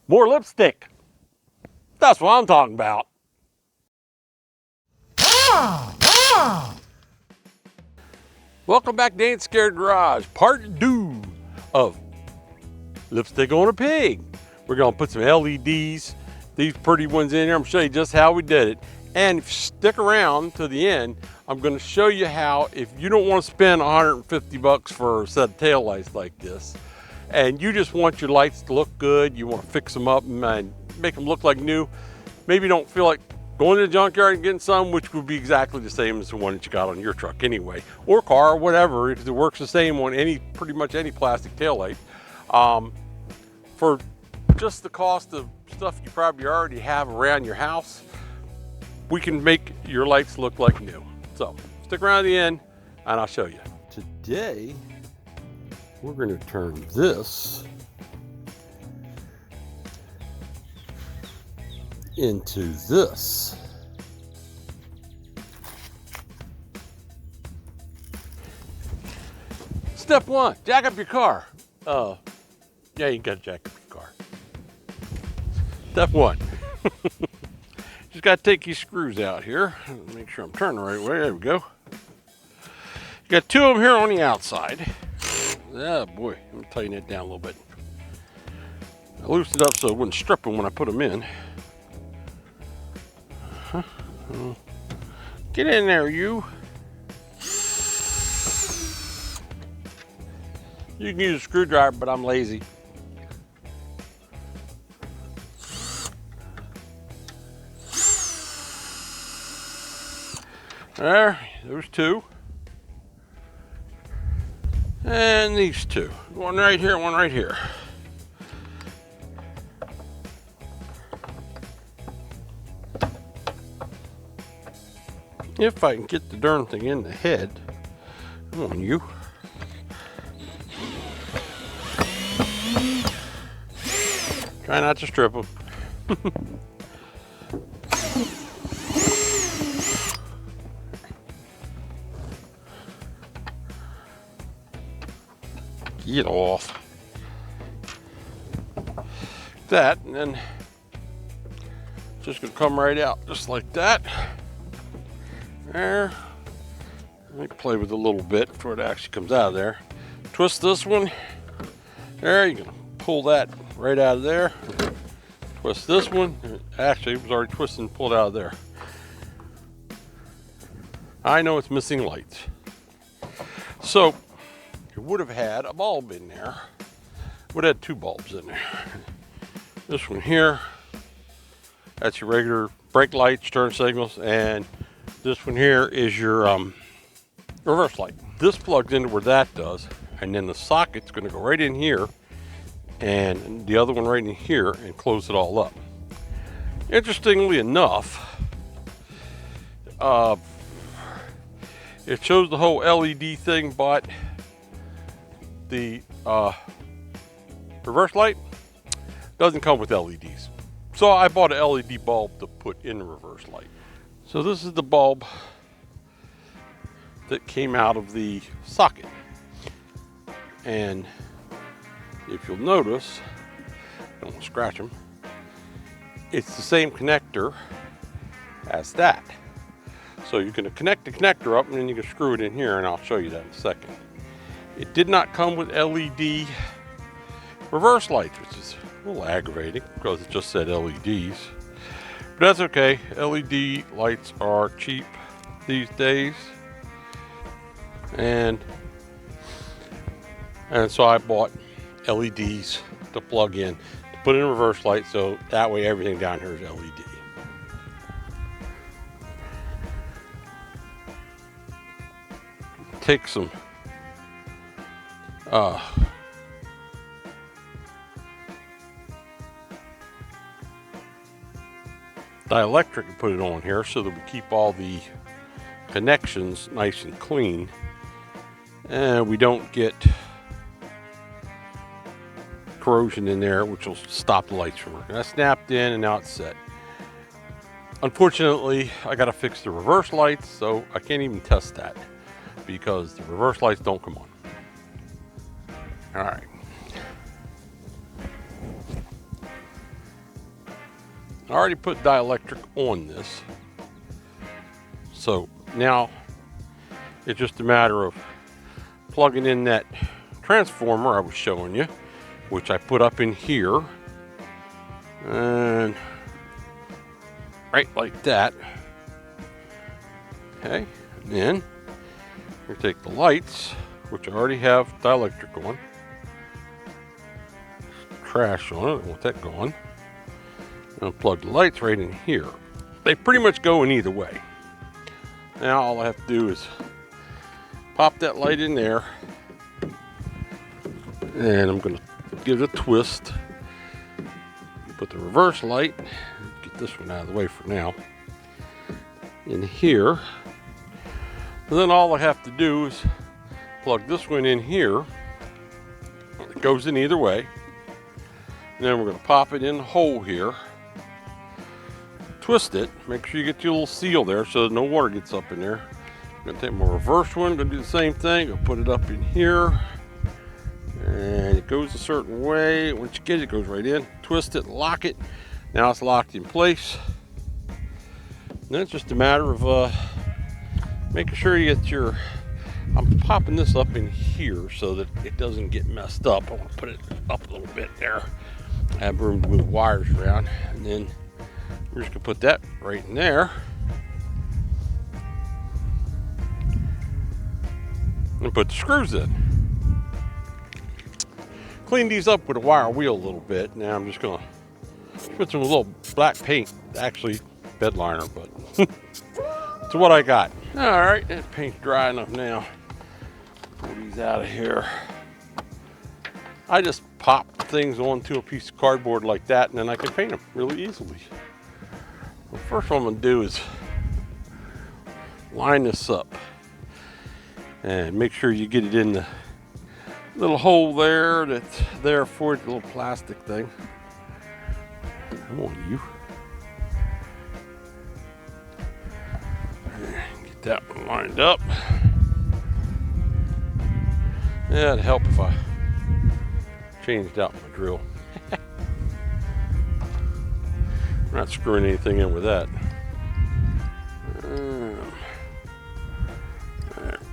More lipstick. That's what I'm talking about. Welcome back to Ain't Scared Garage, part 2 of lipstick on a pig. We're gonna put some LEDs, these pretty ones in here. I'm gonna show you just how we did it. And if you stick around to the end, I'm gonna show you how, if you don't wanna spend 150 bucks for a set of taillights like this, and you just want your lights to look good, you wanna fix them up and make them look like new, maybe you don't feel like going to the junkyard and getting some, which would be exactly the same as the one that you got on your truck anyway, or car, or whatever. It works the same on pretty much any plastic taillight. For just the cost of stuff you probably already have around your house, we can make your lights look like new. So stick around to the end and I'll show you. Today, we're going to turn this into this. Step 1, jack up your car. Yeah, you gotta jack up your car. Step 1. Just gotta take these screws out here. Make sure I'm turning the right way. There we go. You got 2 of them here on the outside. Oh boy, let me tighten it down a little bit. I loosened it up so it wouldn't strip them when I put them in. Get in there, you. You can use a screwdriver, but I'm lazy. There, there's 2. And these 2. One right here, one right here. If I can get the darn thing in the head. Come on, you. Try not to strip them. Get off. That, and then just gonna come right out just like that. There. Let me play with it a little bit before it actually comes out of there. Twist this one. There, you're gonna pull that right out of there. Twist this one. Actually, it was already twisted and pulled out of there. I know it's missing lights. So, you would have had a bulb in there. Would have had 2 bulbs in there. This one here, that's your regular brake lights, turn signals, and this one here is your reverse light. This plugs into where that does, and then the socket's gonna go right in here, and the other one right in here, and close it all up. Interestingly enough, it shows the whole LED thing, but the reverse light doesn't come with LEDs. So I bought an LED bulb to put in the reverse light. So this is the bulb that came out of the socket. And if you'll notice, I don't want to scratch them, it's the same connector as that. So you're going to connect the connector up and then you can screw it in here, and I'll show you that in a second. It did not come with LED reverse lights, which is a little aggravating because it just said LEDs. But that's okay. LED lights are cheap these days. And so I bought LEDs to plug in, to put in a reverse light, so that way everything down here is LED. Take some dielectric and put it on here so that we keep all the connections nice and clean and we don't get corrosion in there, which will stop the lights from working. I snapped in and now it's set. Unfortunately, I got to fix the reverse lights, so I can't even test that because the reverse lights don't come on. All right. I already put dielectric on this. So now it's just a matter of plugging in that transformer I was showing you, which I put up in here. And right like that. Okay, and then you take the lights, which I already have dielectric on. Trash on it, I want that gone. And plug the lights right in here. They pretty much go in either way. Now all I have to do is pop that light in there, and I'm going to give it a twist. Put the reverse light, get this one out of the way for now, in here. And then all I have to do is plug this one in here. It goes in either way. And then we're going to pop it in the hole here. Twist it, make sure you get your little seal there so that no water gets up in there. I'm going to take my reverse one, going to do the same thing. I'll put it up in here. And it goes a certain way. Once you get it, it goes right in. Twist it, lock it. Now it's locked in place. And then it's just a matter of making sure you get your... I'm popping this up in here so that it doesn't get messed up. I want to put it up a little bit there. I have room to move wires around. And then we're just going to put that right in there. And put the screws in. Clean these up with a wire wheel a little bit. Now I'm just going to put some little black paint, actually bed liner, but that's what I got. All right, that paint's dry enough now. Pull these out of here. I just pop things onto a piece of cardboard like that, and then I can paint them really easily. The first one I'm going to do is line this up and make sure you get it in the little hole there that's there for the little plastic thing. Come on, you. Get that one lined up. Yeah, it'd help if I changed out my drill. I'm not screwing anything in with that. There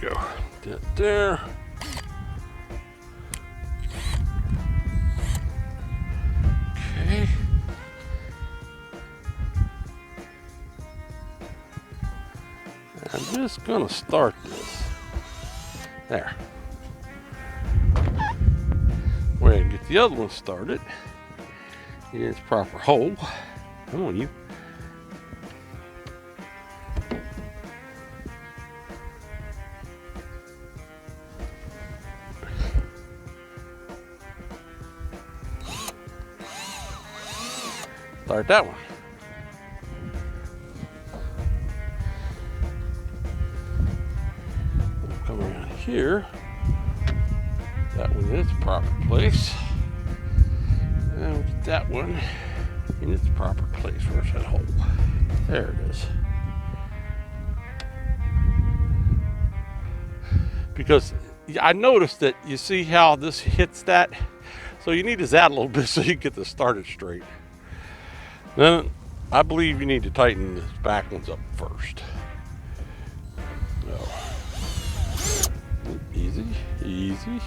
we go. That there. Okay. I'm just gonna start this. There. Go ahead and get the other one started in its proper hole. Come on, you. Start that one. Come around here. That one in its proper place. And we'll get that one in its proper place. Where's that hole? There it is. Because I noticed that you see how this hits that? So you need to zat a little bit so you get this started straight. Then I believe you need to tighten this back ones up first. So, easy, easy.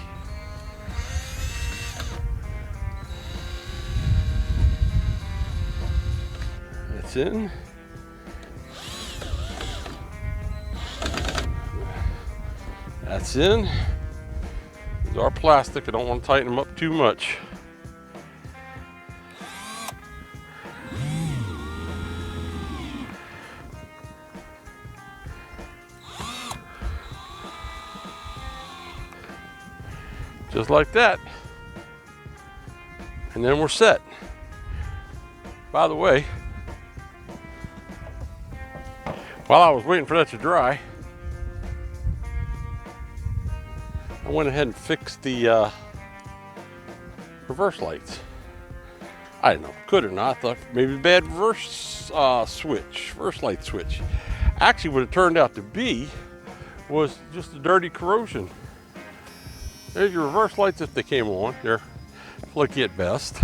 That's in. That's in. These are plastic. I don't want to tighten them up too much. Just like that. And then we're set. By the way, while I was waiting for that to dry, I went ahead and fixed the reverse lights. I don't know, could or not. I thought maybe bad reverse light switch. Actually, what it turned out to be was just a dirty corrosion. There's your reverse lights if they came on. They're flaky at best.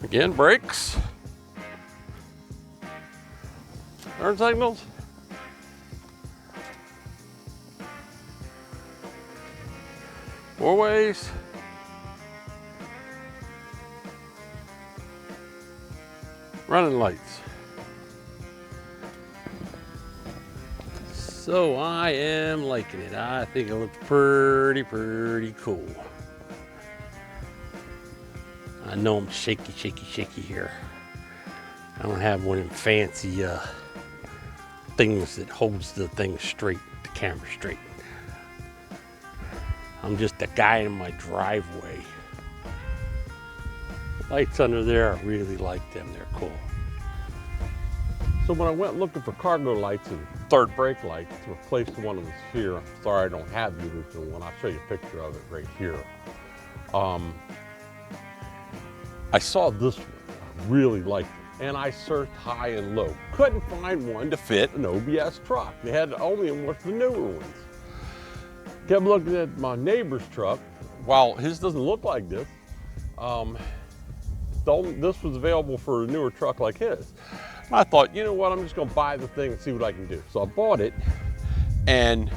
Again, brakes. Turn signals. Four ways. Running lights. So I am liking it. I think it looks pretty cool. I know I'm shaky here. I don't have one of them fancy things that holds the thing straight, the camera straight. I'm just a guy in my driveway. Lights under there, I really like them, they're cool. So when I went looking for cargo lights and third brake lights to replace the one that's here, I'm sorry I don't have the original one, I'll show you a picture of it right here. I saw this one, I really liked it, and I searched high and low. Couldn't find one to fit an OBS truck. They had only them with the newer ones. Kept looking at my neighbor's truck. While his doesn't look like this, this was available for a newer truck like his. I thought, you know what, I'm just gonna buy the thing and see what I can do. So I bought it and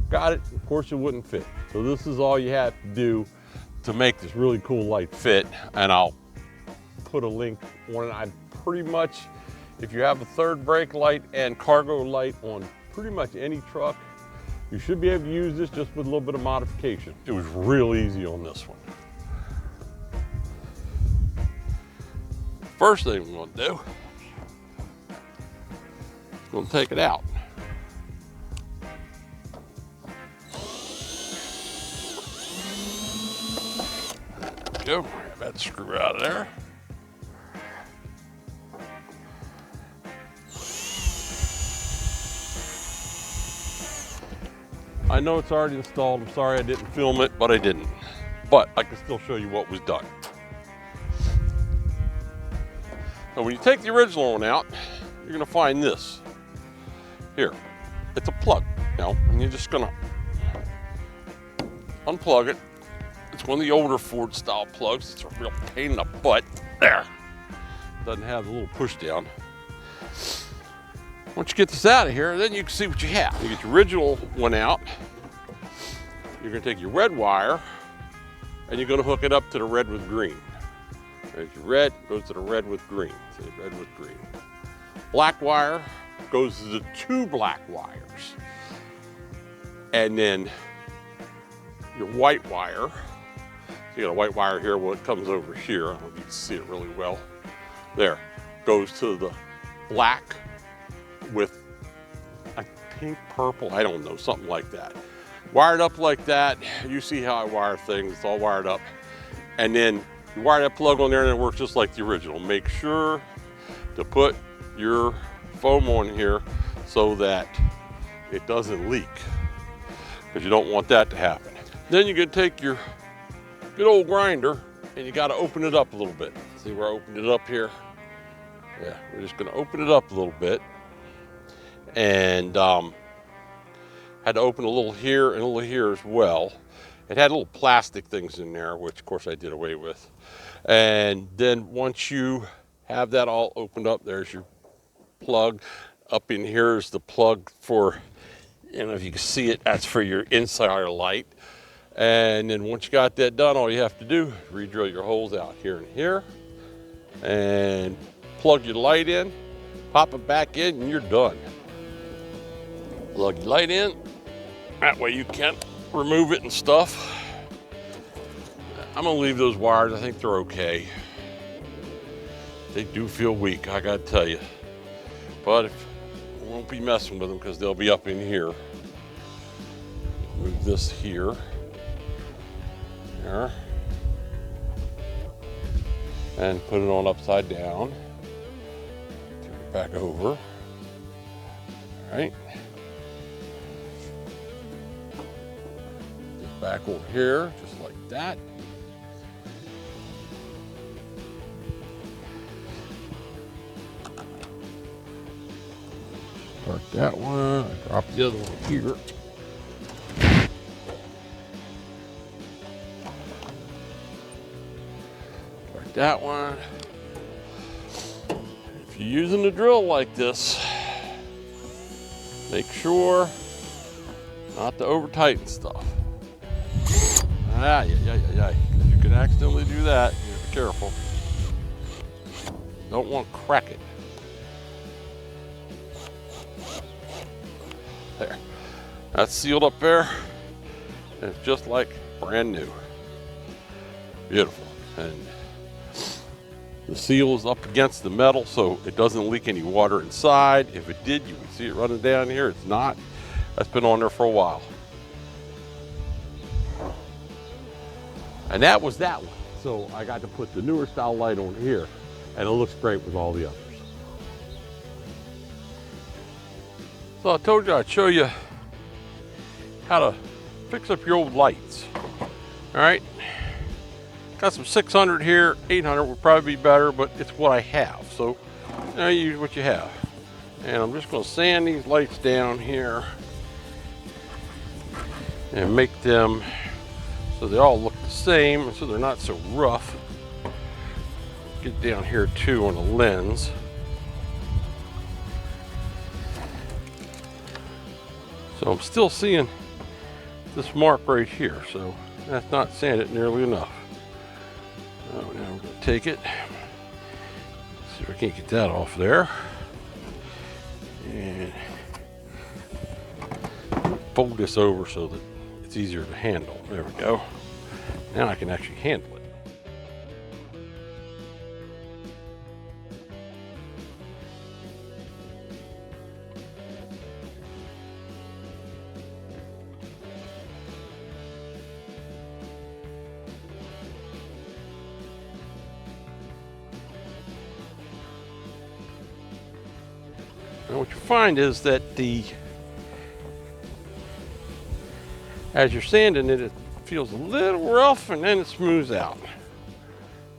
got it. Of course, it wouldn't fit. So this is all you have to do to make this really cool light fit. And I'll put a link on it. I pretty much, if you have a third brake light and cargo light on pretty much any truck, you should be able to use this just with a little bit of modification. It was real easy on this one. First thing we're gonna do, we're gonna take it out. There we go, get that screw out of there. I know it's already installed. I'm sorry I didn't film it, but I didn't. But I can still show you what was done. So when you take the original one out, you're gonna find this. Here, it's a plug, and you're just gonna unplug it. It's one of the older Ford style plugs. It's a real pain in the butt. There. Doesn't have the little push down. Once you get this out of here, then you can see what you have. You get your original one out. You're gonna take your red wire and you're gonna hook it up to the red with green. There's your red, goes to the red with green. See, red with green. Black wire goes to the two black wires. And then your white wire, so you got a white wire here, well it comes over here. I don't know if you can see it really well. There, goes to the black with I think purple, I don't know, something like that. Wired up like that. You see how I wire things, it's all wired up. And then you wire that plug on there and it works just like the original. Make sure to put your foam on here so that it doesn't leak, because you don't want that to happen. Then you're gonna take your good old grinder and you gotta open it up a little bit. See where I opened it up here? Yeah, we're just gonna open it up a little bit. And had to open a little here and a little here as well. It had little plastic things in there, which of course I did away with. And then once you have that all opened up, there's your plug. Up in here is the plug for, if you can see it, that's for your inside light. And then once you got that done, all you have to do is re-drill your holes out here and here and plug your light in, pop it back in, and you're done. Plug your light in, that way you can remove it and stuff. I'm gonna leave those wires, I think they're okay. They do feel weak, I gotta tell you. But I won't be messing with them because they'll be up in here. Move this here. There. And put it on upside down. Turn it back over. All right. Get back over here, just like that. Start that one, I drop the other one here. Start that one. If you're using a drill like this, make sure not to over tighten stuff. You can accidentally do that. You have to be careful. Don't want to crack it. There. That's sealed up there. And it's just like brand new. Beautiful. And the seal is up against the metal so it doesn't leak any water inside. If it did, you would see it running down here. It's not. That's been on there for a while. And that was that one. So I got to put the newer style light on here, and it looks great with all the others. So I told you I'd show you how to fix up your old lights. All right, got some 600 here, 800 would probably be better, but it's what I have. So you use what you have. And I'm just gonna sand these lights down here and make them so they all look the same, so they're not so rough. Get down here too on the lens. So I'm still seeing this mark right here, so that's not sanded nearly enough. Oh, now we're gonna take it. See if I can't get that off there. And fold this over so that it's easier to handle. There we go. Now I can actually handle it. Now what you find is that as you're sanding it, it feels a little rough and then it smooths out.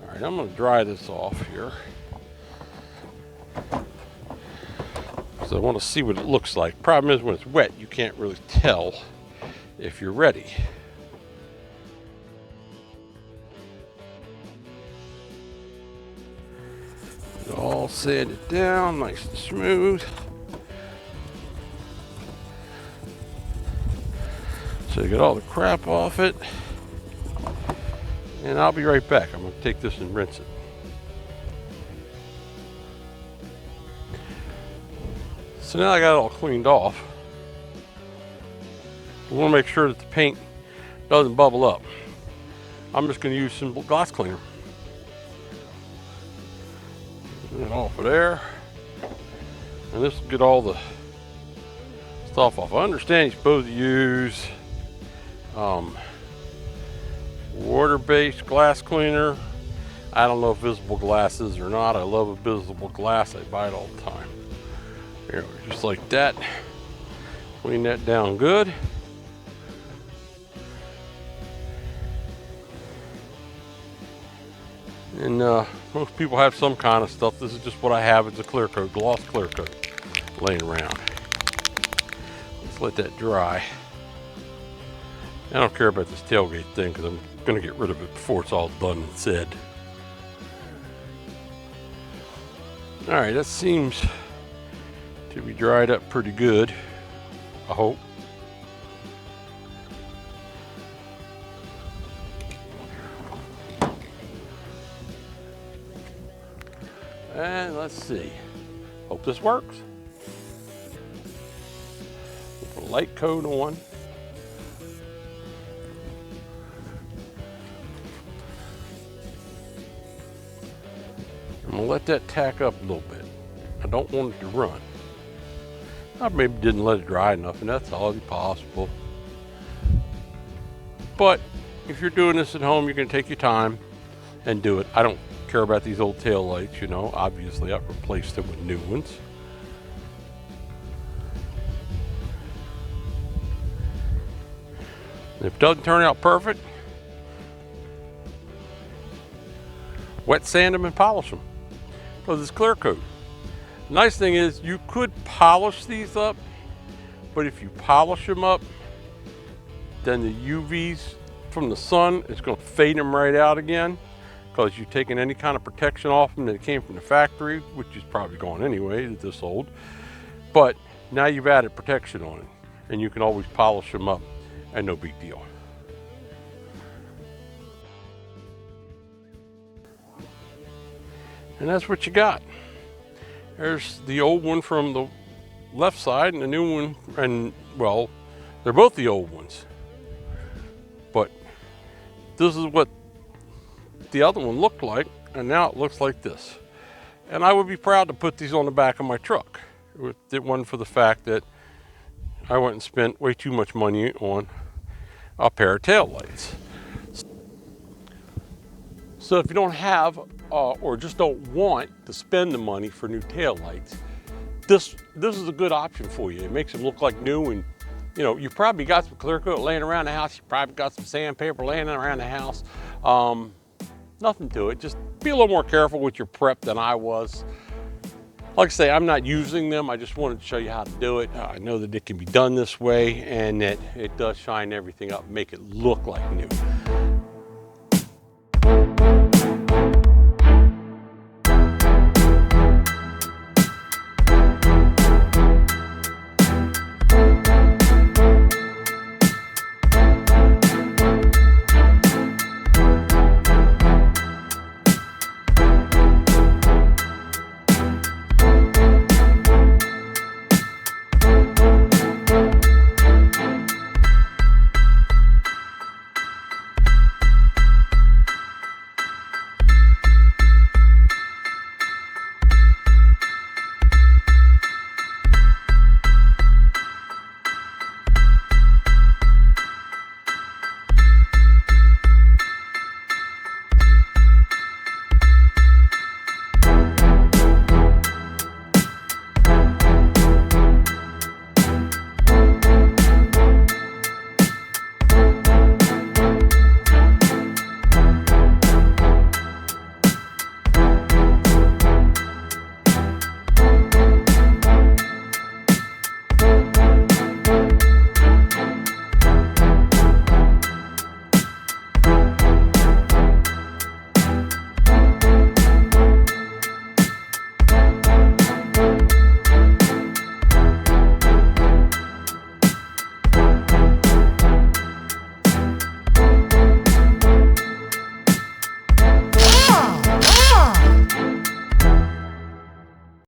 All right, I'm gonna dry this off here. So I wanna see what it looks like. Problem is when it's wet, you can't really tell if you're ready. All sanded down, nice and smooth. So you get all the crap off it. And I'll be right back. I'm gonna take this and rinse it. So now I got it all cleaned off. I wanna make sure that the paint doesn't bubble up. I'm just gonna use some glass cleaner. Get it off of there. And this will get all the stuff off. I understand you're supposed to use water-based glass cleaner. I don't know if visible glass is or not. I love a visible glass. I buy it all the time. Here, just like that. Clean that down good. And most people have some kind of stuff. This is just what I have. It's a clear coat, gloss clear coat laying around. Let's let that dry. I don't care about this tailgate thing because I'm going to get rid of it before it's all done and said. All right, that seems to be dried up pretty good, I hope. And let's see. Hope this works. Put a light coat on. I'm gonna let that tack up a little bit. I don't want it to run. I maybe didn't let it dry enough, and that's all possible. But if you're doing this at home, you can take your time and do it. I don't care about these old tail lights, you know. Obviously, I've replaced them with new ones. If it doesn't turn out perfect, wet sand them and polish them because it's clear coat. The nice thing is you could polish these up, but if you polish them up, then the UVs from the sun is going to fade them right out again because you've taken any kind of protection off them that came from the factory, which is probably gone anyway, it's this old. But now you've added protection on it, and you can always polish them up, and no big deal. And that's what you got. There's the old one from the left side and the new one, and well, they're both the old ones. But this is what the other one looked like, and now it looks like this. And I would be proud to put these on the back of my truck. It wasn't for the fact that I went and spent way too much money on a pair of taillights. So if you don't have or just don't want to spend the money for new taillights, this is a good option for you. It makes them look like new, and you know, you probably got some clear coat laying around the house. You probably got some sandpaper laying around the house. Nothing to it. Just be a little more careful with your prep than I was. Like I say, I'm not using them. I just wanted to show you how to do it. I know that it can be done this way, and that it does shine everything up, make it look like new.